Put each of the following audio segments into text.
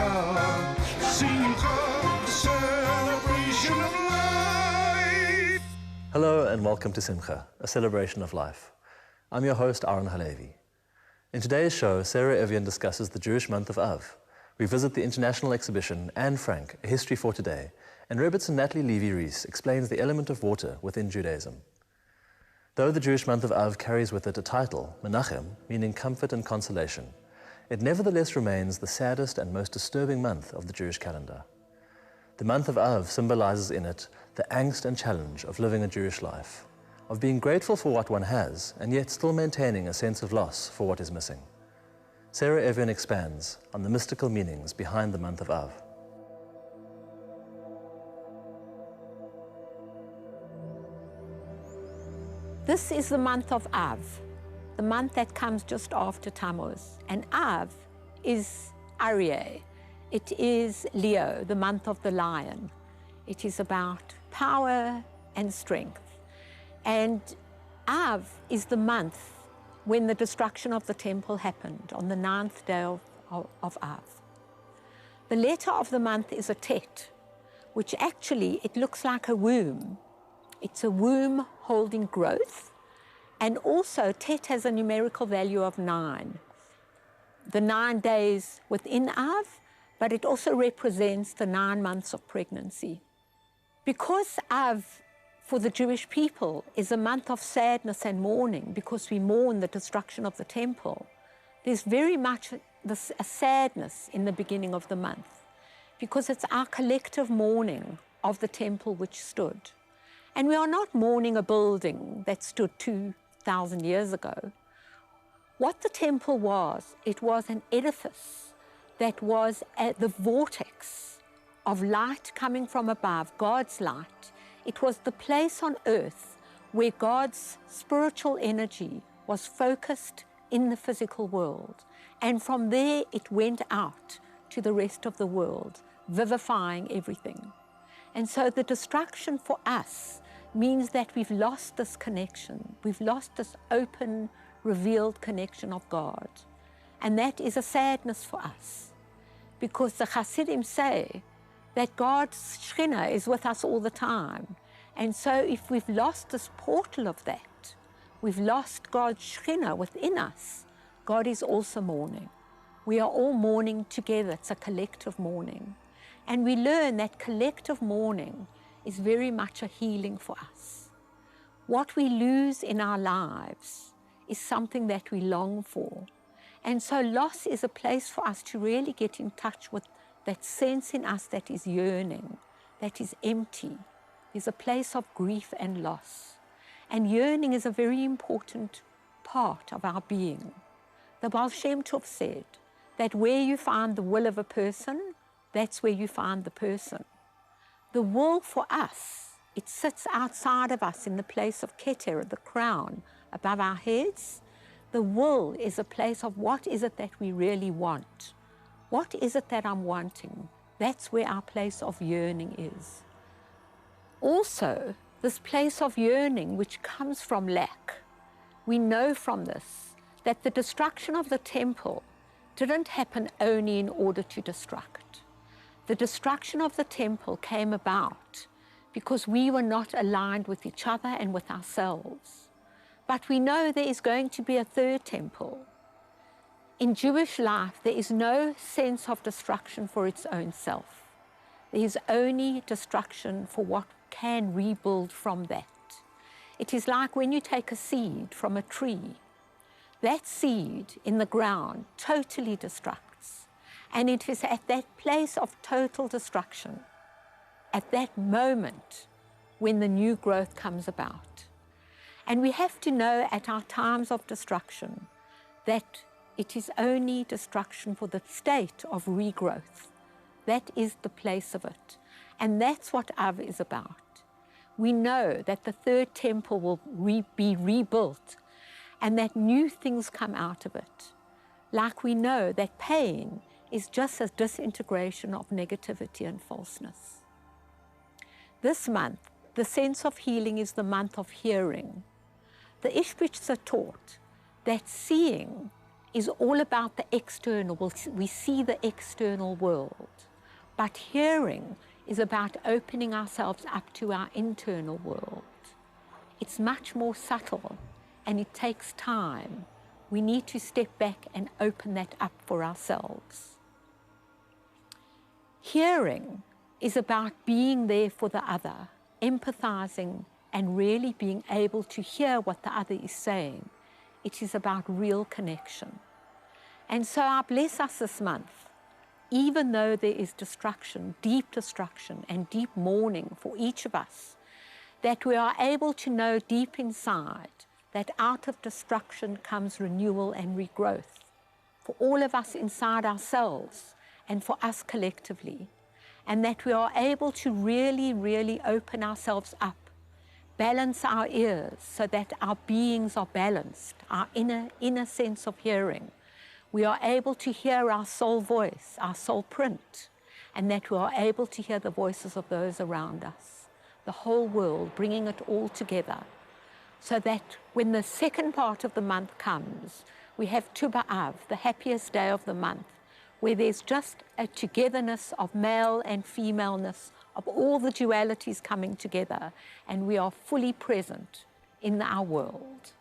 Simcha, celebration of life. Hello and welcome to Simcha, a celebration of life. I'm your host, Nathalie Levy. In today's show, Sara Evian discusses the Jewish month of Av. We visit the international exhibition Anne Frank, A History for Today, and Robben's Nathalie Levy Reiss explains the element of water within Judaism. Though the Jewish month of Av carries with it a title, Menachem, meaning comfort and consolation, it nevertheless remains the saddest and most disturbing month of the Jewish calendar. The month of Av symbolizes in it the angst and challenge of living a Jewish life, of being grateful for what one has and yet still maintaining a sense of loss for what is missing. Sara Evian expands on the mystical meanings behind the month of Av. This is the month of Av, the month that comes just after Tammuz. And Av is Aryeh. It is Leo, the month of the lion. It is about power and strength. And Av is the month when the destruction of the temple happened, on the 9th day of Av. The letter of the month is a tet, which actually, it looks like a womb. It's a womb holding growth, and also tet has a numerical value of 9. The 9 days within Av, but it also represents the 9 months of pregnancy. Because Av, for the Jewish people, is a month of sadness and mourning, because we mourn the destruction of the temple, there's very much a sadness in the beginning of the month, because it's our collective mourning of the temple which stood. And we are not mourning a building that stood 2,000 years ago. What the temple was, it was an edifice that was the vortex of light coming from above, God's light. It was the place on earth where God's spiritual energy was focused in the physical world. And from there, it went out to the rest of the world, vivifying everything. And so the destruction for us means that we've lost this connection. We've lost this open, revealed connection of God. And that is a sadness for us, because the Hasidim say that God's Shekhinah is with us all the time. And so if we've lost this portal of that, we've lost God's Shekhinah within us, God is also mourning. We are all mourning together. It's a collective mourning. And we learn that collective mourning is very much a healing for us. What we lose in our lives is something that we long for. And so loss is a place for us to really get in touch with that sense in us that is yearning, that is empty. There's a place of grief and loss. And yearning is a very important part of our being. The Baal Shem Tov said that where you find the will of a person, that's where you find the person. The will for us, it sits outside of us in the place of Keter, the crown, above our heads. The will is a place of what is it that we really want. What is it that I'm wanting? That's where our place of yearning is. Also, this place of yearning which comes from lack. We know from this that the destruction of the temple didn't happen only in order to destruct. The destruction of the temple came about because we were not aligned with each other and with ourselves. But we know there is going to be a third temple. In Jewish life, there is no sense of destruction for its own self. There is only destruction for what can rebuild from that. It is like when you take a seed from a tree. That seed in the ground totally destructs. And it is at that place of total destruction, at that moment, when the new growth comes about. And we have to know at our times of destruction that it is only destruction for the state of regrowth. That is the place of it. And that's what Av is about. We know that the third temple will be rebuilt and that new things come out of it. Like we know that pain is just a disintegration of negativity and falseness. This month, the sense of healing is the month of hearing. The Ishbitzer taught that seeing is all about the external. We see the external world. But hearing is about opening ourselves up to our internal world. It's much more subtle, and it takes time. We need to step back and open that up for ourselves. Hearing is about being there for the other, empathizing, and really being able to hear what the other is saying. It is about real connection. And so I bless us this month, even though there is destruction, and deep mourning for each of us, that we are able to know deep inside that out of destruction comes renewal and regrowth for all of us inside ourselves and for us collectively, and that we are able to really, really open ourselves up, balance our ears so that our beings are balanced, our inner sense of hearing. We are able to hear our soul voice, our soul print, and that we are able to hear the voices of those around us, the whole world, bringing it all together, so that when the second part of the month comes, we have Tu B'Av, the happiest day of the month, where there's just a togetherness of male and femaleness, of all the dualities coming together, and we are fully present in our world.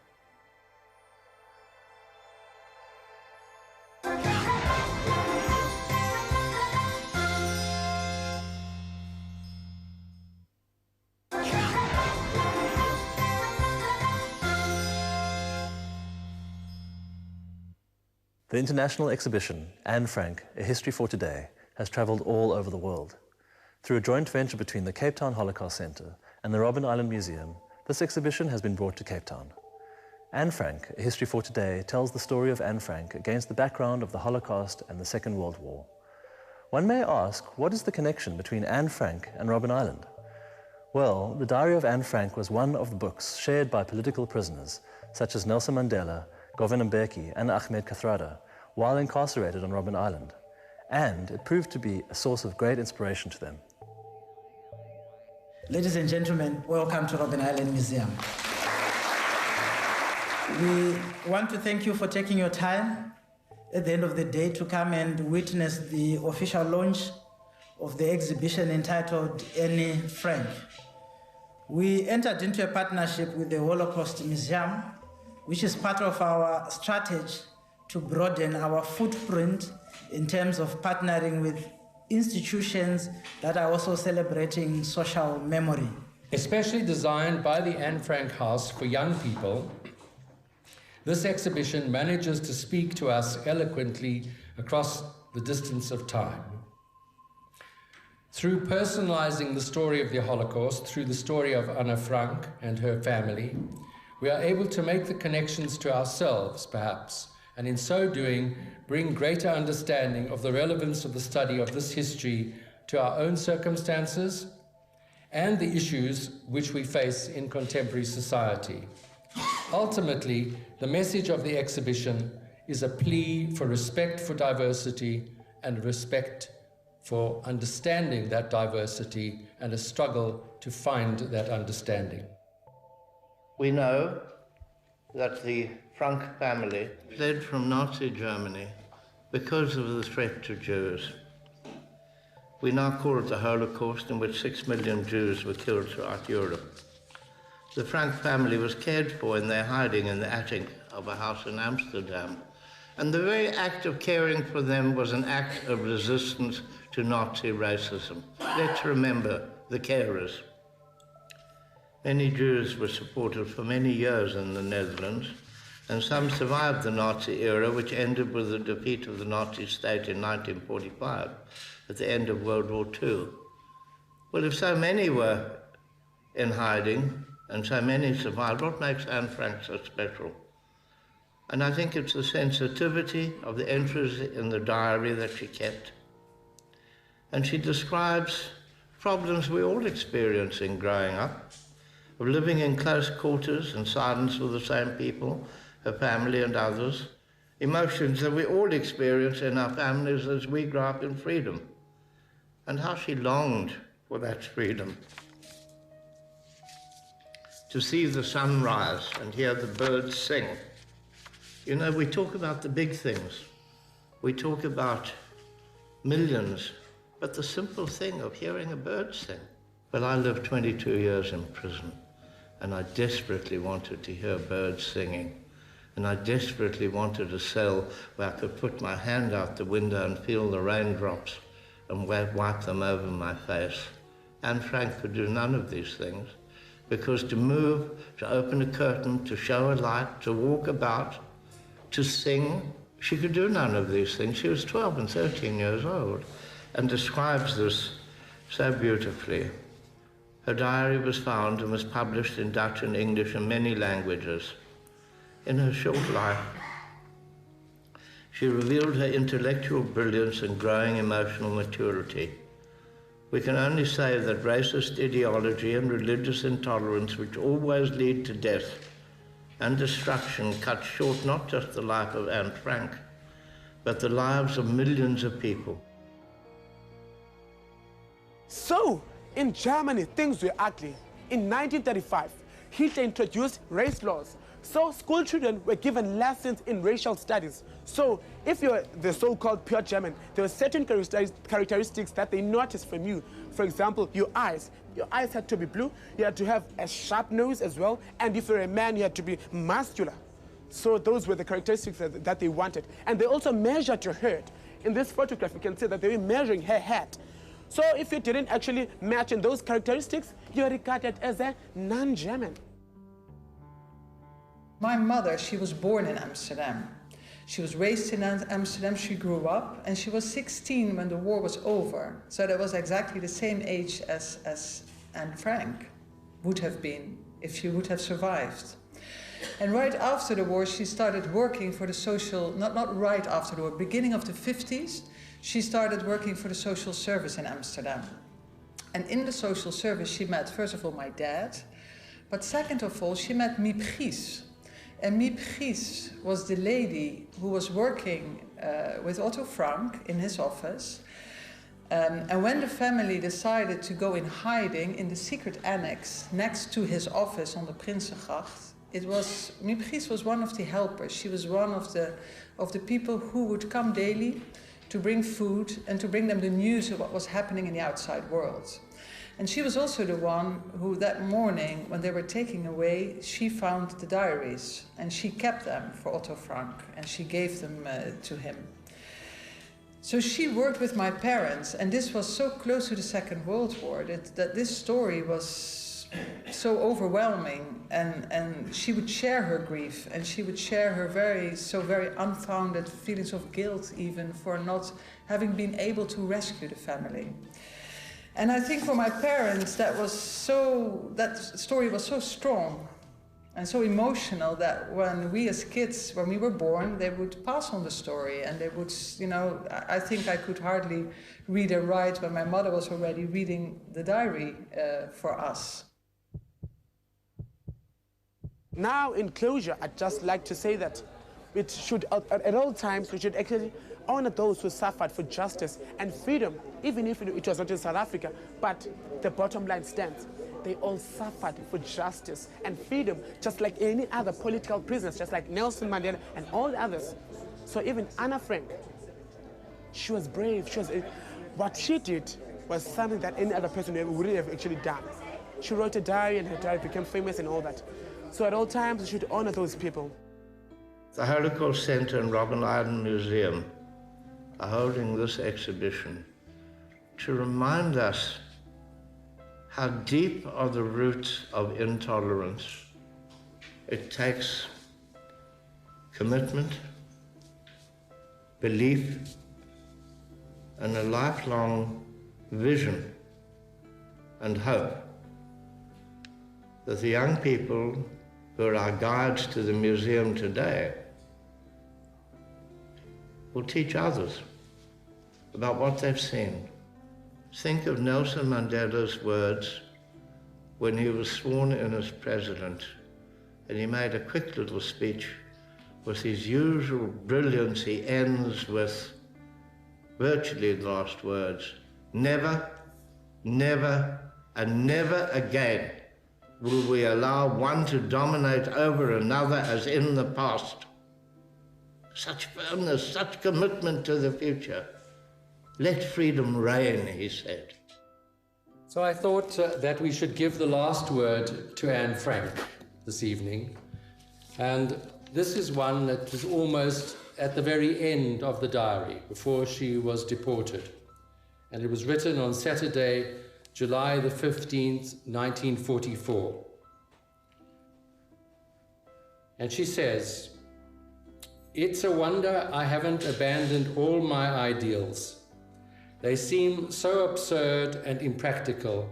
The international exhibition, Anne Frank, A History for Today, has travelled all over the world. Through a joint venture between the Cape Town Holocaust Centre and the Robben Island Museum, this exhibition has been brought to Cape Town. Anne Frank, A History for Today, tells the story of Anne Frank against the background of the Holocaust and the Second World War. One may ask, what is the connection between Anne Frank and Robben Island? Well, the Diary of Anne Frank was one of the books shared by political prisoners, such as Nelson Mandela, Govan Mbeki, and Ahmed Kathrada, while incarcerated on Robben Island. And it proved to be a source of great inspiration to them. Ladies and gentlemen, welcome to Robben Island Museum. We want to thank you for taking your time at the end of the day to come and witness the official launch of the exhibition entitled Anne Frank. We entered into a partnership with the Holocaust Museum, which is part of our strategy to broaden our footprint in terms of partnering with institutions that are also celebrating social memory. Especially designed by the Anne Frank House for young people, this exhibition manages to speak to us eloquently across the distance of time. Through personalizing the story of the Holocaust, through the story of Anne Frank and her family, we are able to make the connections to ourselves, perhaps, and in so doing, bring greater understanding of the relevance of the study of this history to our own circumstances and the issues which we face in contemporary society. Ultimately, the message of the exhibition is a plea for respect for diversity and respect for understanding that diversity and a struggle to find that understanding. We know that the Frank family fled from Nazi Germany because of the threat to Jews. We now call it the Holocaust, in which 6 million Jews were killed throughout Europe. The Frank family was cared for in their hiding in the attic of a house in Amsterdam, and the very act of caring for them was an act of resistance to Nazi racism. Let's remember the carers. Many Jews were supported for many years in the Netherlands, and some survived the Nazi era, which ended with the defeat of the Nazi state in 1945, at the end of World War II. Well, if so many were in hiding, and so many survived, what makes Anne Frank so special? And I think it's the sensitivity of the entries in the diary that she kept. And she describes problems we all experience in growing up, of living in close quarters and silence with the same people, her family and others, emotions that we all experience in our families as we grow up in freedom, and how she longed for that freedom. To see the sun rise and hear the birds sing, You know, we talk about the big things. We talk about millions, but the simple thing of hearing a bird sing. Well, I lived 22 years in prison, and I desperately wanted to hear birds singing. And I desperately wanted a cell where I could put my hand out the window and feel the raindrops and wipe them over my face. Anne Frank could do none of these things, because to move, to open a curtain, to show a light, to walk about, to sing, she could do none of these things. She was 12 and 13 years old and describes this so beautifully. Her diary was found and was published in Dutch and English and many languages. In her short life, she revealed her intellectual brilliance and growing emotional maturity. We can only say that racist ideology and religious intolerance, which always lead to death and destruction, cut short not just the life of Anne Frank, but the lives of millions of people. So, in Germany, things were ugly. In 1935, Hitler introduced race laws. So school children were given lessons in racial studies. So if you're the so-called pure German, there were certain characteristics that they noticed from you. For example, your eyes. Your eyes had to be blue. You had to have a sharp nose as well. And if you're a man, you had to be muscular. So those were the characteristics that they wanted. And they also measured your head. In this photograph, you can see that they were measuring her head. So if you didn't actually match in those characteristics, you're regarded as a non-German. My mother, she was born in Amsterdam. She was raised in Amsterdam, she grew up, and she was 16 when the war was over. So that was exactly the same age as Anne Frank would have been if she would have survived. And right after the war, she started working for the social, not right after the war, beginning of the 50s, she started working for the social service in Amsterdam. And in the social service, she met, first of all, my dad, but second of all, she met Miep Gies. And Miep Gies was the lady who was working with Otto Frank in his office. And when the family decided to go in hiding in the secret annex next to his office on the Prinsengracht, Miep Gies was one of the helpers. She was one of the people who would come daily to bring food and to bring them the news of what was happening in the outside world. And she was also the one who that morning, when they were taking away, she found the diaries and she kept them for Otto Frank and she gave them to him. So she worked with my parents, and this was so close to the Second World War that this story was so overwhelming, and she would share her grief and she would share her very unfounded feelings of guilt even for not having been able to rescue the family. And I think for my parents, that story was so strong and so emotional that when we as kids, when we were born, they would pass on the story and they would, I think I could hardly read or write when my mother was already reading the diary for us. Now, in closure, I'd just like to say that it should, at all times, we should actually honor those who suffered for justice and freedom, even if it was not in South Africa. But the bottom line stands. They all suffered for justice and freedom, just like any other political prisoners, just like Nelson Mandela and all the others. So even Anne Frank, she was brave. What she did was something that any other person wouldn't have actually done. She wrote a diary, and her diary became famous and all that. So at all times, we should honor those people. The Holocaust Center and Robben Museum are holding this exhibition to remind us how deep are the roots of intolerance. It takes commitment, belief, and a lifelong vision and hope that the young people who are our guides to the museum today will teach others about what they've seen. Think of Nelson Mandela's words when he was sworn in as president, and he made a quick little speech. With his usual brilliance, he ends with virtually the last words: never, never, and never again will we allow one to dominate over another as in the past. such firmness, such commitment to the future. Let freedom reign, he said. So I thought that we should give the last word to Anne Frank this evening. And this is one that is almost at the very end of the diary, before she was deported. And it was written on Saturday, July the 15th, 1944. And she says, "It's a wonder I haven't abandoned all my ideals. They seem so absurd and impractical.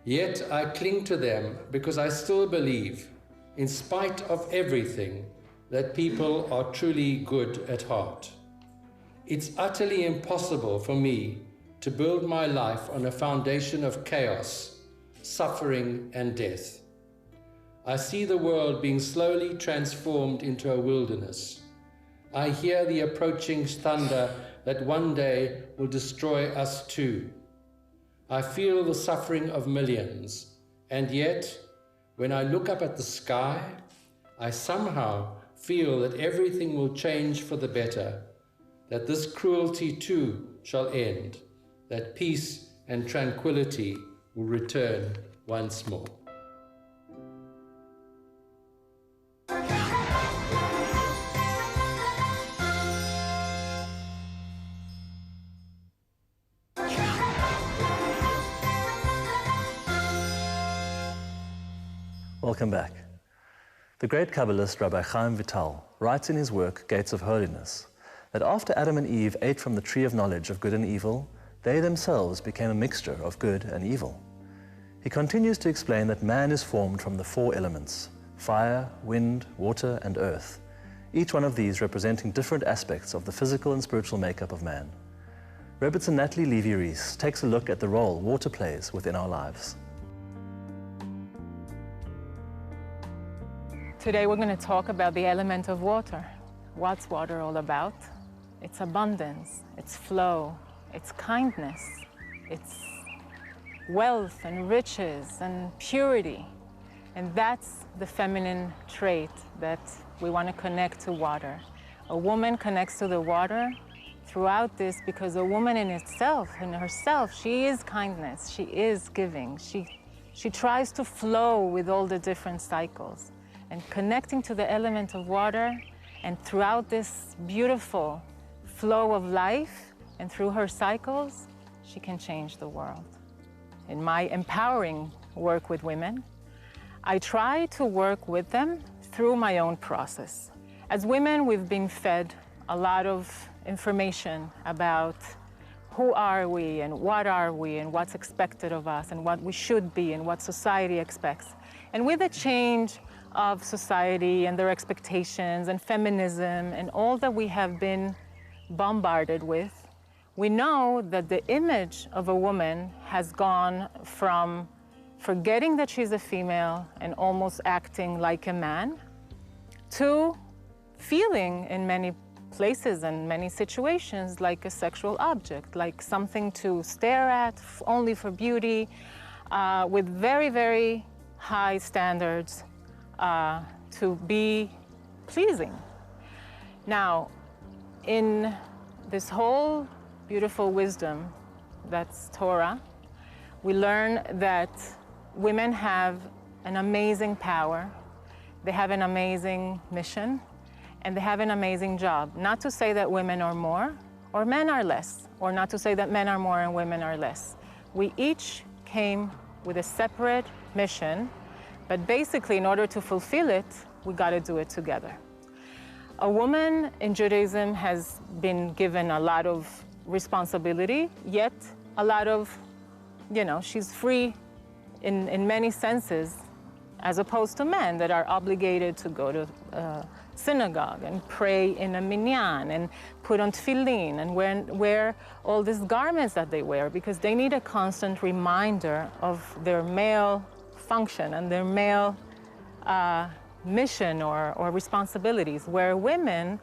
Yet I cling to them because I still believe, in spite of everything, that people are truly good at heart. It's utterly impossible for me to build my life on a foundation of chaos, suffering, and death. I see the world being slowly transformed into a wilderness. I hear the approaching thunder that one day will destroy us too. I feel the suffering of millions, and yet, when I look up at the sky, I somehow feel that everything will change for the better, that this cruelty too shall end, that peace and tranquility will return once more." Welcome back. The great Kabbalist Rabbi Chaim Vital writes in his work, Gates of Holiness, that after Adam and Eve ate from the tree of knowledge of good and evil, they themselves became a mixture of good and evil. He continues to explain that man is formed from the four elements: fire, wind, water, and earth, each one of these representing different aspects of the physical and spiritual makeup of man. Rebbitzin Nathalie Levy Reiss takes a look at the role water plays within our lives. Today we're going to talk about the element of water. What's water all about? It's abundance, it's flow, it's kindness, it's wealth and riches and purity. And that's the feminine trait that we want to connect to water. A woman connects to the water throughout this because a woman in itself, in herself, she is kindness, she is giving. She tries to flow with all the different cycles. And connecting to the element of water, and throughout this beautiful flow of life and through her cycles, she can change the world. In my empowering work with women, I try to work with them through my own process. As women, we've been fed a lot of information about who are we and what's expected of us and what we should be and what society expects. And with the change of society and their expectations and feminism and all that we have been bombarded with, we know that the image of a woman has gone from forgetting that she's a female and almost acting like a man to feeling in many places and many situations like a sexual object, like something to stare at only for beauty, with very, very high standards to be pleasing. Now, in this whole beautiful wisdom that's Torah, we learn that women have an amazing power, they have an amazing mission, and they have an amazing job. Not to say that women are more or men are less, or not to say that men are more and women are less. We each came with a separate mission, but basically in order to fulfill it, we got to do it together. A woman in Judaism has been given a lot of responsibility, yet a lot of, she's free in many senses, as opposed to men that are obligated to go to synagogue and pray in a minyan and put on tefillin and wear all these garments that they wear because they need a constant reminder of their male function and their male mission or responsibilities, where women,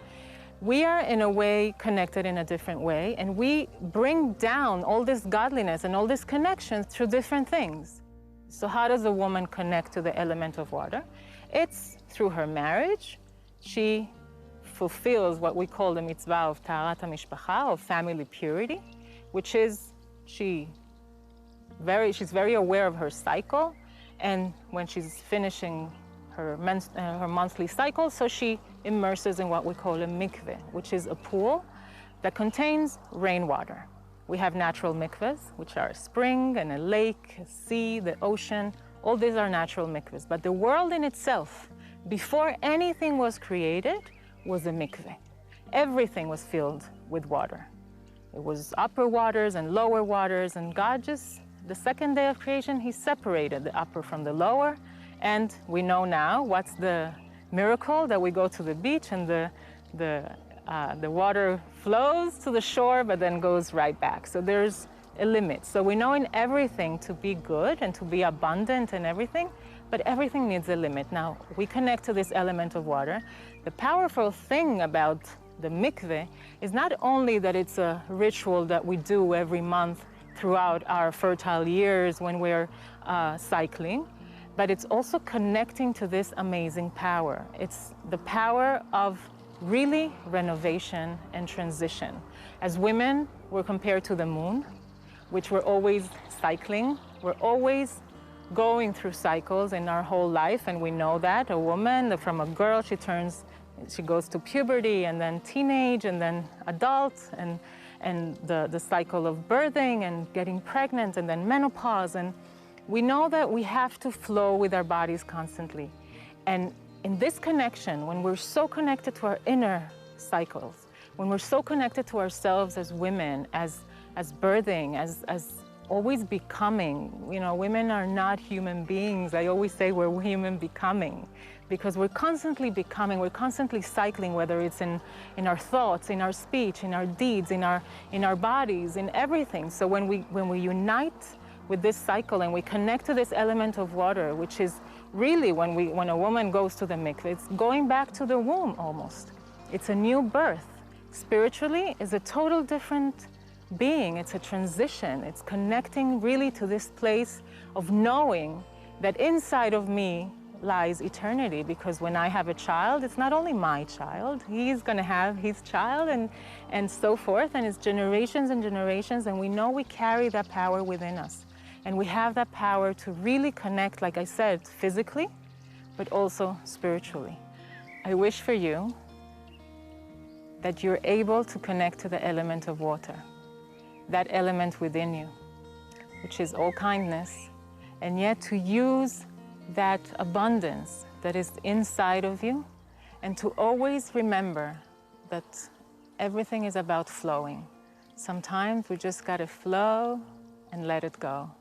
we are in a way connected in a different way, and we bring down all this godliness and all this connection through different things. So how does a woman connect to the element of water? It's through her marriage. She fulfills what we call the mitzvah of Taharat HaMishpacha, of family purity, which is she's very aware of her cycle, and when she's finishing her monthly cycle, so she immerses in what we call a mikveh, which is a pool that contains rainwater. We have natural mikvehs, which are a spring and a lake, a sea, the ocean. All these are natural mikvehs. But the world in itself, before anything was created, was a mikveh. Everything was filled with water. It was upper waters and lower waters, and God just, the second day of creation, he separated the upper from the lower. And we know now what's the miracle, that we go to the beach and the water flows to the shore, but then goes right back. So there's a limit. So we know in everything to be good and to be abundant and everything, but everything needs a limit. Now, we connect to this element of water. The powerful thing about the mikveh is not only that it's a ritual that we do every month throughout our fertile years when we're cycling, but it's also connecting to this amazing power. It's the power of really renovation and transition. As women, we're compared to the moon, which we're always cycling. We're always going through cycles in our whole life, and we know that. A woman, from a girl, she goes to puberty, and then teenage, and then adult, and the cycle of birthing and getting pregnant, and then menopause. And we know that we have to flow with our bodies constantly. And in this connection, when we're so connected to our inner cycles, when we're so connected to ourselves as women, as birthing, as always becoming, you know, women are not human beings. I always say we're human becoming, because we're constantly becoming, we're constantly cycling, whether it's in our thoughts, in our speech, in our deeds, in our bodies, in everything. So when we unite with this cycle and we connect to this element of water, which is really when a woman goes to the mikveh, it's going back to the womb almost. It's a new birth. Spiritually, is a total different being. It's a transition. It's connecting really to this place of knowing that inside of me lies eternity, because when I have a child, it's not only my child, he's going to have his child and so forth, and it's generations and generations, and we know we carry that power within us. And we have that power to really connect, like I said, physically, but also spiritually. I wish for you that you're able to connect to the element of water, that element within you, which is all kindness, and yet to use that abundance that is inside of you, and to always remember that everything is about flowing. Sometimes we just gotta flow and let it go.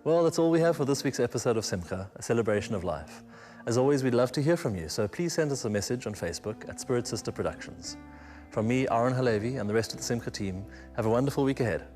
Well, that's all we have for this week's episode of Simcha, a celebration of life. As always, we'd love to hear from you, so please send us a message on Facebook at Spirit Sister Productions. From me, Aaron Halevi, and the rest of the Simcha team, have a wonderful week ahead.